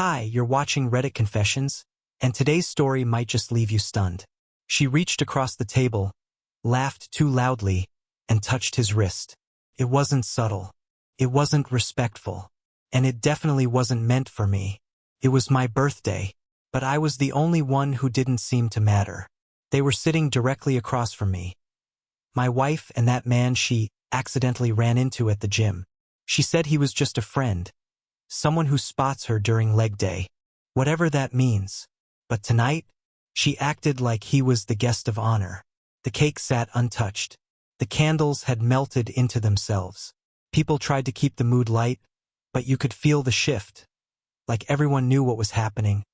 Hi, you're watching Reddit Confessions, and today's story might just leave you stunned. She reached across the table, laughed too loudly, and touched his wrist. It wasn't subtle. It wasn't respectful. And it definitely wasn't meant for me. It was my birthday, but I was the only one who didn't seem to matter. They were sitting directly across from me. My wife and that man she accidentally ran into at the gym. She said he was just a friend. Someone who spots her during leg day. Whatever that means. But tonight, she acted like he was the guest of honor. The cake sat untouched. The candles had melted into themselves. People tried to keep the mood light, but you could feel the shift. Like everyone knew what was happening,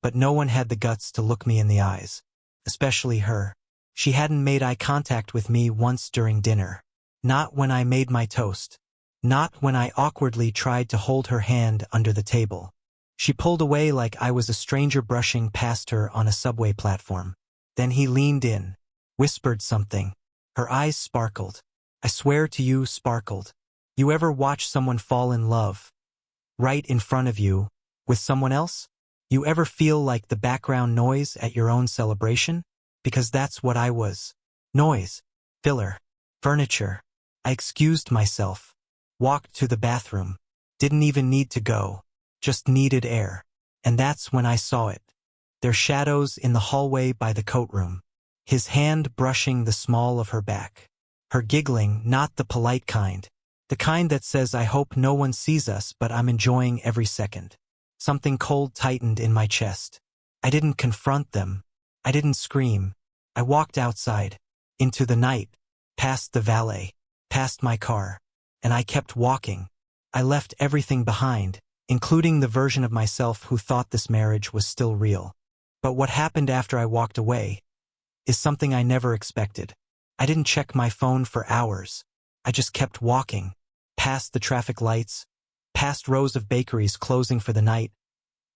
but no one had the guts to look me in the eyes. Especially her. She hadn't made eye contact with me once during dinner. Not when I made my toast. Not when I awkwardly tried to hold her hand under the table. She pulled away like I was a stranger brushing past her on a subway platform. Then he leaned in, whispered something. Her eyes sparkled. I swear to you, sparkled. You ever watch someone fall in love? Right in front of you, with someone else? You ever feel like the background noise at your own celebration? Because that's what I was. Noise. Filler. Furniture. I excused myself. Walked to the bathroom. Didn't even need to go. Just needed air. And that's when I saw it. Their shadows in the hallway by the coat room. His hand brushing the small of her back. Her giggling, not the polite kind. The kind that says I hope no one sees us but I'm enjoying every second. Something cold tightened in my chest. I didn't confront them. I didn't scream. I walked outside. Into the night. Past the valet. Past my car. And I kept walking. I left everything behind, including the version of myself who thought this marriage was still real. But what happened after I walked away is something I never expected. I didn't check my phone for hours. I just kept walking, past the traffic lights, past rows of bakeries closing for the night,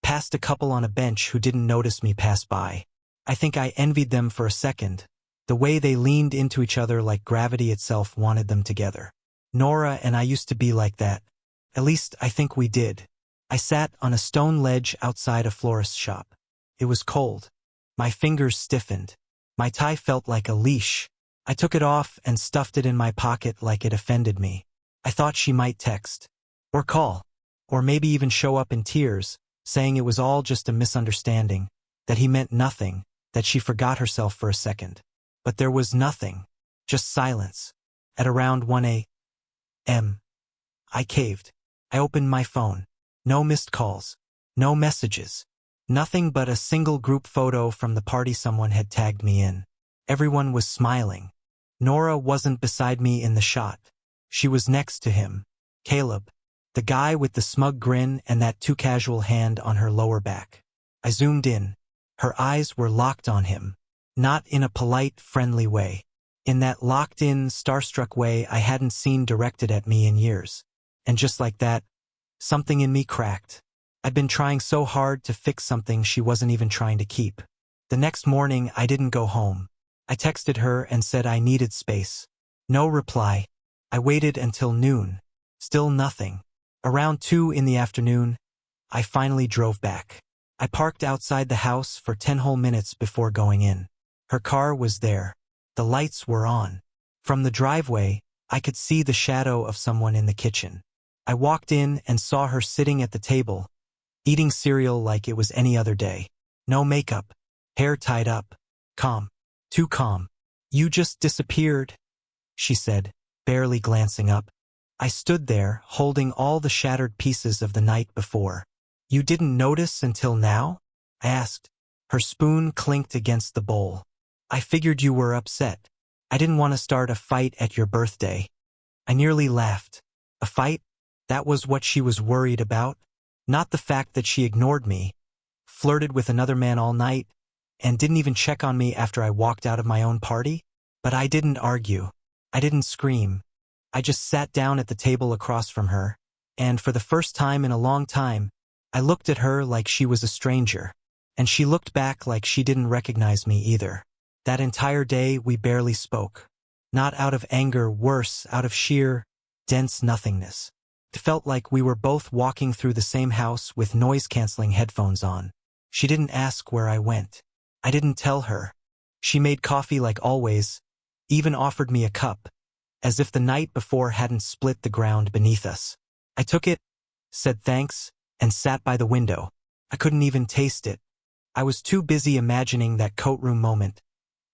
past a couple on a bench who didn't notice me pass by. I think I envied them for a second, the way they leaned into each other like gravity itself wanted them together. Nora and I used to be like that. At least I think we did. I sat on a stone ledge outside a florist's shop. It was cold. My fingers stiffened. My tie felt like a leash. I took it off and stuffed it in my pocket like it offended me. I thought she might text. Or call. Or maybe even show up in tears, saying it was all just a misunderstanding, that he meant nothing, that she forgot herself for a second. But there was nothing. Just silence. At around 1 a.m. I caved. I opened my phone. No missed calls. No messages. Nothing but a single group photo from the party someone had tagged me in. Everyone was smiling. Nora wasn't beside me in the shot. She was next to him. Caleb. The guy with the smug grin and that too casual hand on her lower back. I zoomed in. Her eyes were locked on him. Not in a polite, friendly way. In that locked-in, starstruck way I hadn't seen directed at me in years. And just like that, something in me cracked. I'd been trying so hard to fix something she wasn't even trying to keep. The next morning, I didn't go home. I texted her and said I needed space. No reply. I waited until noon. Still nothing. Around 2 in the afternoon, I finally drove back. I parked outside the house for 10 whole minutes before going in. Her car was there. The lights were on. From the driveway, I could see the shadow of someone in the kitchen. I walked in and saw her sitting at the table, eating cereal like it was any other day. No makeup, hair tied up, calm, too calm. You just disappeared, she said, barely glancing up. I stood there, holding all the shattered pieces of the night before. You didn't notice until now? I asked. Her spoon clinked against the bowl. I figured you were upset. I didn't want to start a fight at your birthday. I nearly laughed. A fight? That was what she was worried about? Not the fact that she ignored me, flirted with another man all night, and didn't even check on me after I walked out of my own party? But I didn't argue. I didn't scream. I just sat down at the table across from her, and for the first time in a long time, I looked at her like she was a stranger, and she looked back like she didn't recognize me either. That entire day we barely spoke. Not out of anger, worse, out of sheer, dense nothingness. It felt like we were both walking through the same house with noise-canceling headphones on. She didn't ask where I went. I didn't tell her. She made coffee like always, even offered me a cup, as if the night before hadn't split the ground beneath us. I took it, said thanks, and sat by the window. I couldn't even taste it. I was too busy imagining that courtroom moment,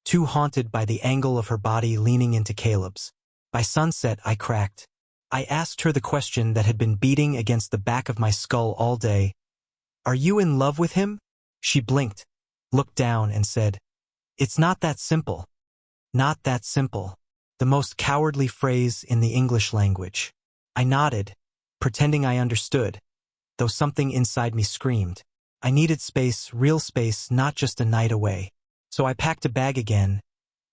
too haunted by the angle of her body leaning into Caleb's. By sunset, I cracked. I asked her the question that had been beating against the back of my skull all day. "Are you in love with him?" She blinked, looked down, and said, "It's not that simple." Not that simple. The most cowardly phrase in the English language. I nodded, pretending I understood, though something inside me screamed. I needed space, real space, not just a night away. So I packed a bag again,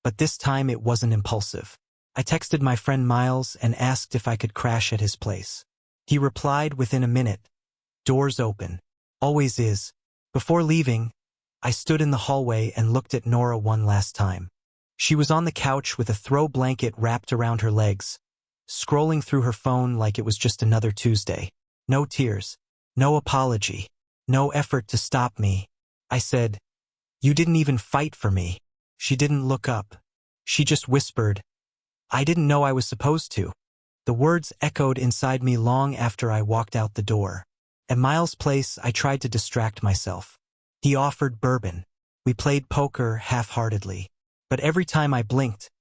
but this time it wasn't impulsive. I texted my friend Miles and asked if I could crash at his place. He replied within a minute. "Doors open. Always is." Before leaving, I stood in the hallway and looked at Nora one last time. She was on the couch with a throw blanket wrapped around her legs, scrolling through her phone like it was just another Tuesday. No tears, no apology, no effort to stop me. I said, "You didn't even fight for me." She didn't look up. She just whispered, "I didn't know I was supposed to." The words echoed inside me long after I walked out the door. At Miles' place, I tried to distract myself. He offered bourbon. We played poker half-heartedly. But every time I blinked,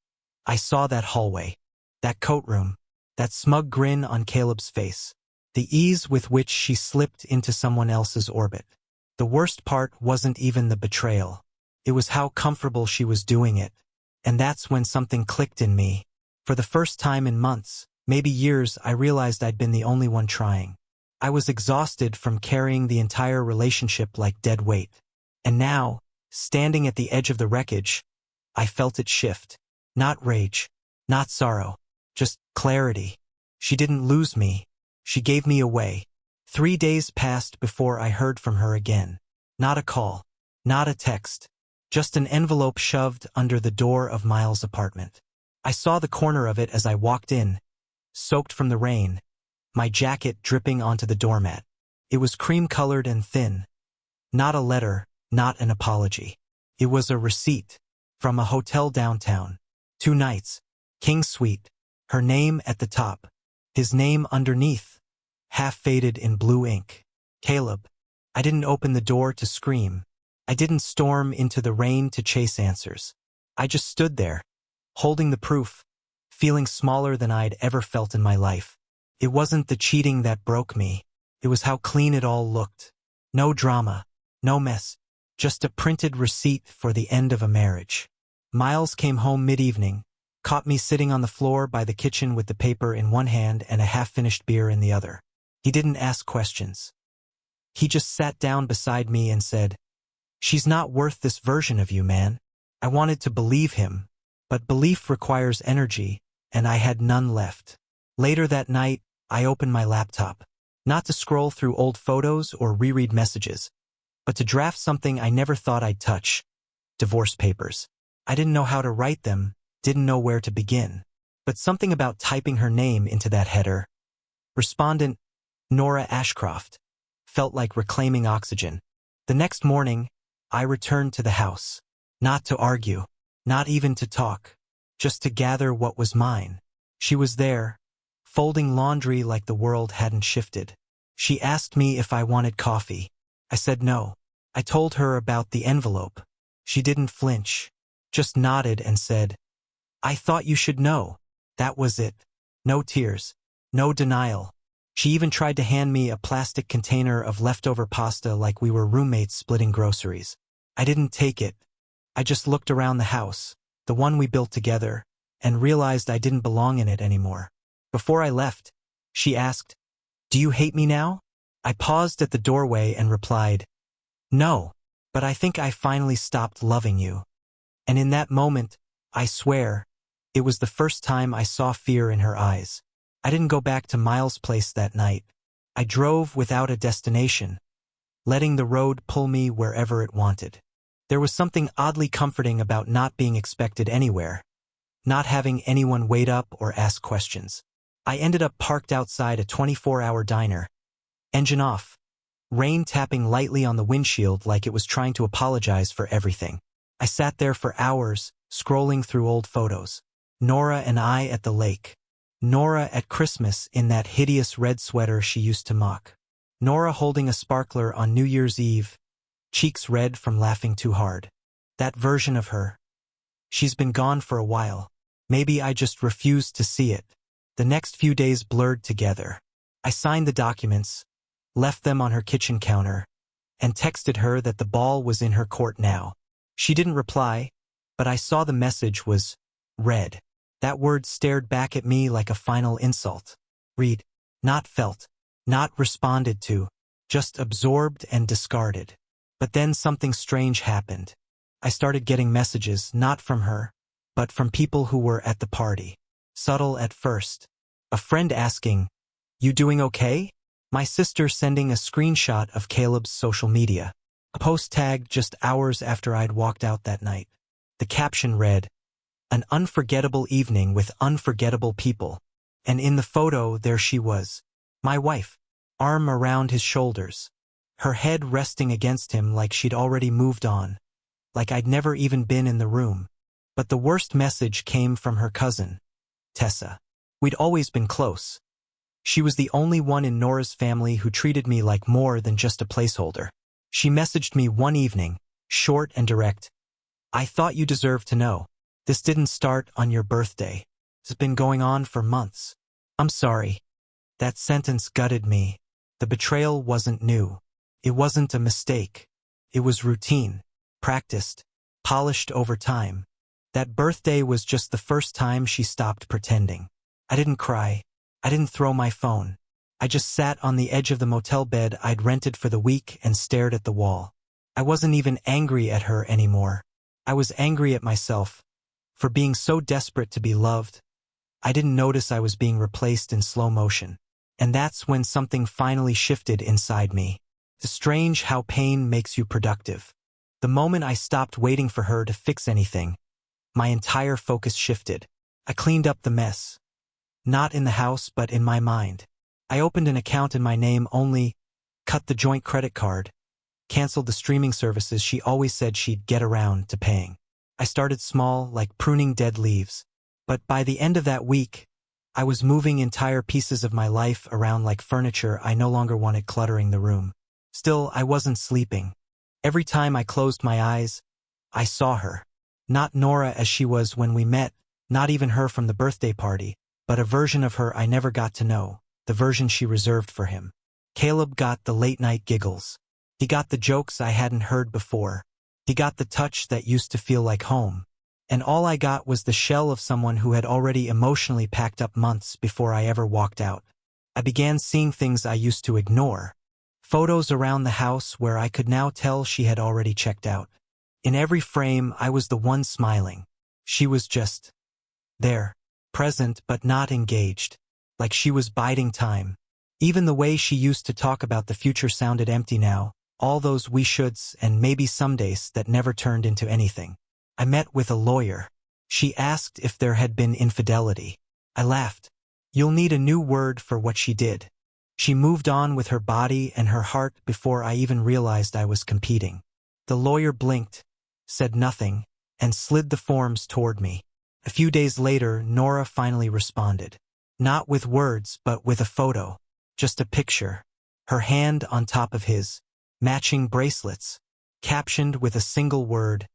I saw that hallway, that coat room, that smug grin on Caleb's face, the ease with which she slipped into someone else's orbit. The worst part wasn't even the betrayal. It was how comfortable she was doing it. And that's when something clicked in me. For the first time in months, maybe years, I realized I'd been the only one trying. I was exhausted from carrying the entire relationship like dead weight. And now, standing at the edge of the wreckage, I felt it shift. Not rage, not sorrow, just clarity. She didn't lose me. She gave me away. 3 days passed before I heard from her again. Not a call, not a text, just an envelope shoved under the door of Miles' apartment. I saw the corner of it as I walked in, soaked from the rain, my jacket dripping onto the doormat. It was cream-colored and thin. Not a letter, not an apology. It was a receipt. From a hotel downtown. 2 nights. King Suite. Her name at the top. His name underneath. Half faded in blue ink. Caleb. I didn't open the door to scream. I didn't storm into the rain to chase answers. I just stood there, holding the proof, feeling smaller than I'd ever felt in my life. It wasn't the cheating that broke me. It was how clean it all looked. No drama. No mess. Just a printed receipt for the end of a marriage. Miles came home mid-evening, caught me sitting on the floor by the kitchen with the paper in one hand and a half-finished beer in the other. He didn't ask questions. He just sat down beside me and said, "She's not worth this version of you, man." I wanted to believe him, but belief requires energy, and I had none left. Later that night, I opened my laptop, not to scroll through old photos or reread messages, but to draft something I never thought I'd touch. Divorce papers. I didn't know how to write them, didn't know where to begin. But something about typing her name into that header, Respondent, Nora Ashcroft, felt like reclaiming oxygen. The next morning, I returned to the house. Not to argue, not even to talk, just to gather what was mine. She was there, folding laundry like the world hadn't shifted. She asked me if I wanted coffee. I said no. I told her about the envelope. She didn't flinch, just nodded and said, "I thought you should know." That was it. No tears, no denial. She even tried to hand me a plastic container of leftover pasta like we were roommates splitting groceries. I didn't take it. I just looked around the house, the one we built together, and realized I didn't belong in it anymore. Before I left, she asked, "Do you hate me now?" I paused at the doorway and replied, "No, but I think I finally stopped loving you." And in that moment, I swear, it was the first time I saw fear in her eyes. I didn't go back to Miles' place that night. I drove without a destination, letting the road pull me wherever it wanted. There was something oddly comforting about not being expected anywhere, not having anyone wait up or ask questions. I ended up parked outside a 24-hour diner. Engine off. Rain tapping lightly on the windshield like it was trying to apologize for everything. I sat there for hours, scrolling through old photos. Nora and I at the lake. Nora at Christmas in that hideous red sweater she used to mock. Nora holding a sparkler on New Year's Eve, cheeks red from laughing too hard. That version of her. She's been gone for a while. Maybe I just refused to see it. The next few days blurred together. I signed the documents, left them on her kitchen counter, and texted her that the ball was in her court now. She didn't reply, but I saw the message was read. That word stared back at me like a final insult. Read, not felt, not responded to, just absorbed and discarded. But then something strange happened. I started getting messages, not from her, but from people who were at the party. Subtle at first. A friend asking, "You doing okay?" My sister sending a screenshot of Caleb's social media. A post tagged just hours after I'd walked out that night. The caption read, "An unforgettable evening with unforgettable people." And in the photo there she was. My wife, arm around his shoulders. Her head resting against him like she'd already moved on. Like I'd never even been in the room. But the worst message came from her cousin, Tessa. We'd always been close. She was the only one in Nora's family who treated me like more than just a placeholder. She messaged me one evening, short and direct. "I thought you deserved to know. This didn't start on your birthday. It's been going on for months. I'm sorry." That sentence gutted me. The betrayal wasn't new. It wasn't a mistake. It was routine, practiced, polished over time. That birthday was just the first time she stopped pretending. I didn't cry. I didn't throw my phone. I just sat on the edge of the motel bed I'd rented for the week and stared at the wall. I wasn't even angry at her anymore. I was angry at myself for being so desperate to be loved. I didn't notice I was being replaced in slow motion. And that's when something finally shifted inside me. It's strange how pain makes you productive. The moment I stopped waiting for her to fix anything, my entire focus shifted. I cleaned up the mess. Not in the house, but in my mind. I opened an account in my name only, cut the joint credit card, canceled the streaming services she always said she'd get around to paying. I started small, like pruning dead leaves. But by the end of that week, I was moving entire pieces of my life around like furniture I no longer wanted cluttering the room. Still, I wasn't sleeping. Every time I closed my eyes, I saw her. Not Nora as she was when we met, not even her from the birthday party, but a version of her I never got to know, the version she reserved for him. Caleb got the late-night giggles. He got the jokes I hadn't heard before. He got the touch that used to feel like home. And all I got was the shell of someone who had already emotionally packed up months before I ever walked out. I began seeing things I used to ignore. Photos around the house where I could now tell she had already checked out. In every frame, I was the one smiling. She was just there, present but not engaged, like she was biding time. Even the way she used to talk about the future sounded empty now, all those we shoulds and maybe somedays that never turned into anything. I met with a lawyer. She asked if there had been infidelity. I laughed. You'll need a new word for what she did. She moved on with her body and her heart before I even realized I was competing. The lawyer blinked, said nothing, and slid the forms toward me. A few days later, Nora finally responded. Not with words, but with a photo. Just a picture. Her hand on top of his. Matching bracelets. Captioned with a single word.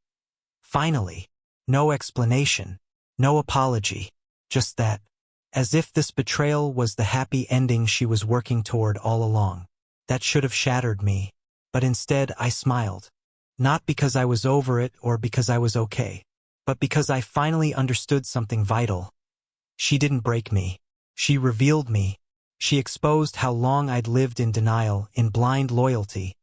Finally. No explanation. No apology. Just that. As if this betrayal was the happy ending she was working toward all along. That should have shattered me. But instead I smiled. Not because I was over it or because I was okay. But because I finally understood something vital. She didn't break me. She revealed me. She exposed how long I'd lived in denial, in blind loyalty,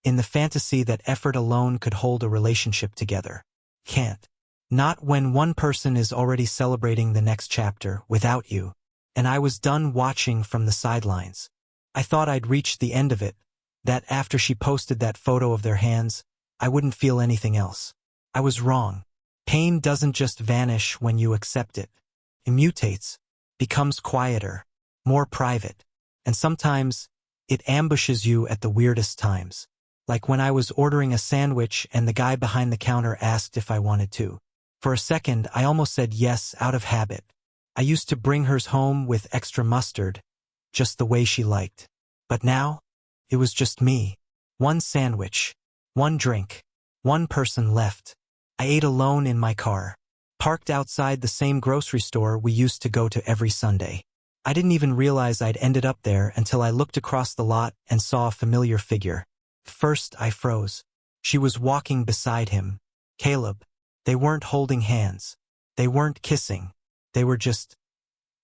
in the fantasy that effort alone could hold a relationship together. Can't. Not when one person is already celebrating the next chapter without you. And I was done watching from the sidelines. I thought I'd reached the end of it, that after she posted that photo of their hands, I wouldn't feel anything else. I was wrong. Pain doesn't just vanish when you accept it. It mutates, becomes quieter, more private. And sometimes, it ambushes you at the weirdest times. Like when I was ordering a sandwich and the guy behind the counter asked if I wanted to. For a second, I almost said yes out of habit. I used to bring hers home with extra mustard, just the way she liked. But now, it was just me. One sandwich, one drink, one person left. I ate alone in my car, parked outside the same grocery store we used to go to every Sunday. I didn't even realize I'd ended up there until I looked across the lot and saw a familiar figure. First, I froze. She was walking beside him. Caleb. They weren't holding hands. They weren't kissing. They were just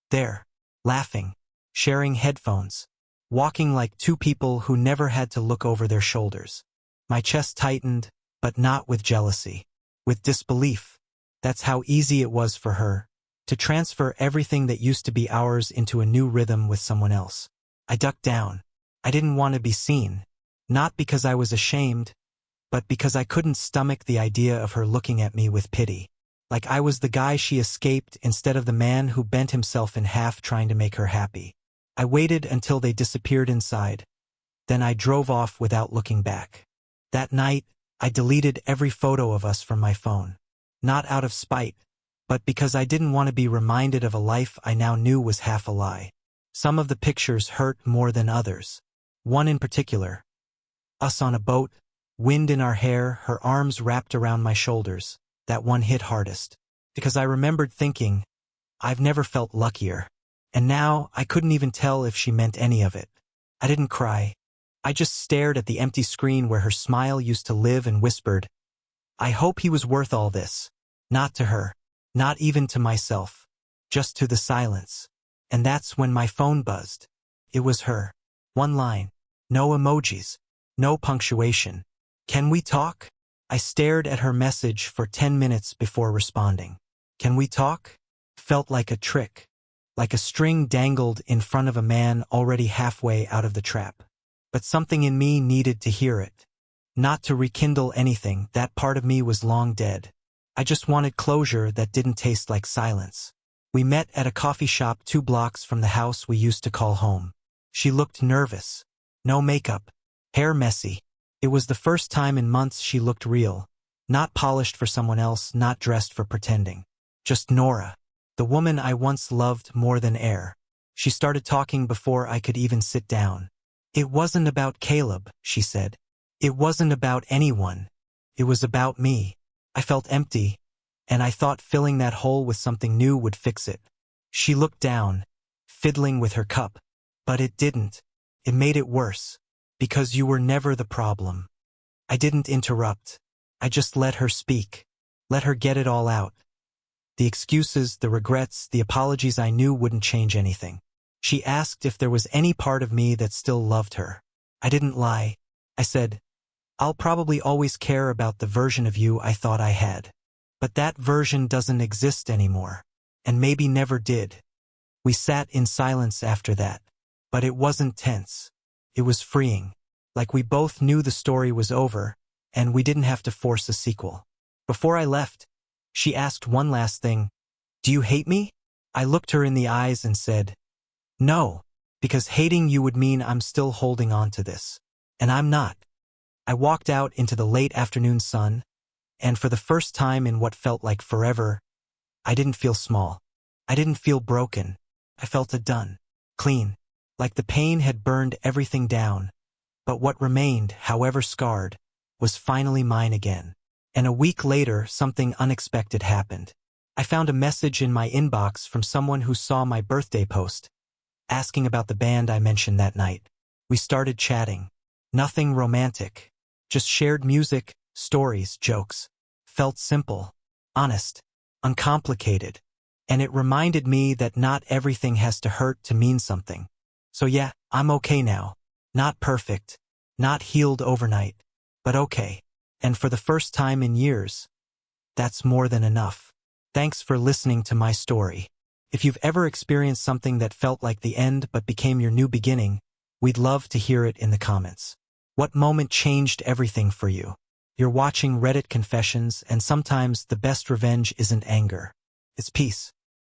there, laughing, sharing headphones, walking like two people who never had to look over their shoulders. My chest tightened, but not with jealousy, with disbelief. That's how easy it was for her to transfer everything that used to be ours into a new rhythm with someone else. I ducked down. I didn't want to be seen, not because I was ashamed, but because I couldn't stomach the idea of her looking at me with pity. Like I was the guy she escaped instead of the man who bent himself in half trying to make her happy. I waited until they disappeared inside. Then I drove off without looking back. That night, I deleted every photo of us from my phone. Not out of spite, but because I didn't want to be reminded of a life I now knew was half a lie. Some of the pictures hurt more than others. One in particular. Us on a boat, wind in our hair, her arms wrapped around my shoulders. That one hit hardest. Because I remembered thinking, I've never felt luckier. And now, I couldn't even tell if she meant any of it. I didn't cry. I just stared at the empty screen where her smile used to live and whispered, I hope he was worth all this. Not to her. Not even to myself. Just to the silence. And that's when my phone buzzed. It was her. One line. No emojis. No punctuation. Can we talk? I stared at her message for 10 minutes before responding. Can we talk? Felt like a trick. Like a string dangled in front of a man already halfway out of the trap. But something in me needed to hear it. Not to rekindle anything, that part of me was long dead. I just wanted closure that didn't taste like silence. We met at a coffee shop 2 blocks from the house we used to call home. She looked nervous. No makeup. Hair messy. It was the first time in months she looked real. Not polished for someone else, not dressed for pretending. Just Nora. The woman I once loved more than air. She started talking before I could even sit down. It wasn't about Caleb, she said. It wasn't about anyone. It was about me. I felt empty, and I thought filling that hole with something new would fix it. She looked down, fiddling with her cup. But it didn't. It made it worse. Because you were never the problem. I didn't interrupt. I just let her speak. Let her get it all out. The excuses, the regrets, the apologies I knew wouldn't change anything. She asked if there was any part of me that still loved her. I didn't lie. I said, I'll probably always care about the version of you I thought I had. But that version doesn't exist anymore. And maybe never did. We sat in silence after that. But it wasn't tense. It was freeing. Like we both knew the story was over, and we didn't have to force a sequel. Before I left, she asked one last thing. Do you hate me? I looked her in the eyes and said, no, because hating you would mean I'm still holding on to this. And I'm not. I walked out into the late afternoon sun, and for the first time in what felt like forever, I didn't feel small. I didn't feel broken. I felt done. Clean. Like the pain had burned everything down, but what remained, however scarred, was finally mine again. And a week later, something unexpected happened. I found a message in my inbox from someone who saw my birthday post, asking about the band I mentioned that night. We started chatting. Nothing romantic. Just shared music, stories, jokes. Felt simple, honest, uncomplicated. And it reminded me that not everything has to hurt to mean something. So yeah, I'm okay now. Not perfect. Not healed overnight. But okay. And for the first time in years, that's more than enough. Thanks for listening to my story. If you've ever experienced something that felt like the end but became your new beginning, we'd love to hear it in the comments. What moment changed everything for you? You're watching Reddit Confessions, and sometimes the best revenge isn't anger. It's peace.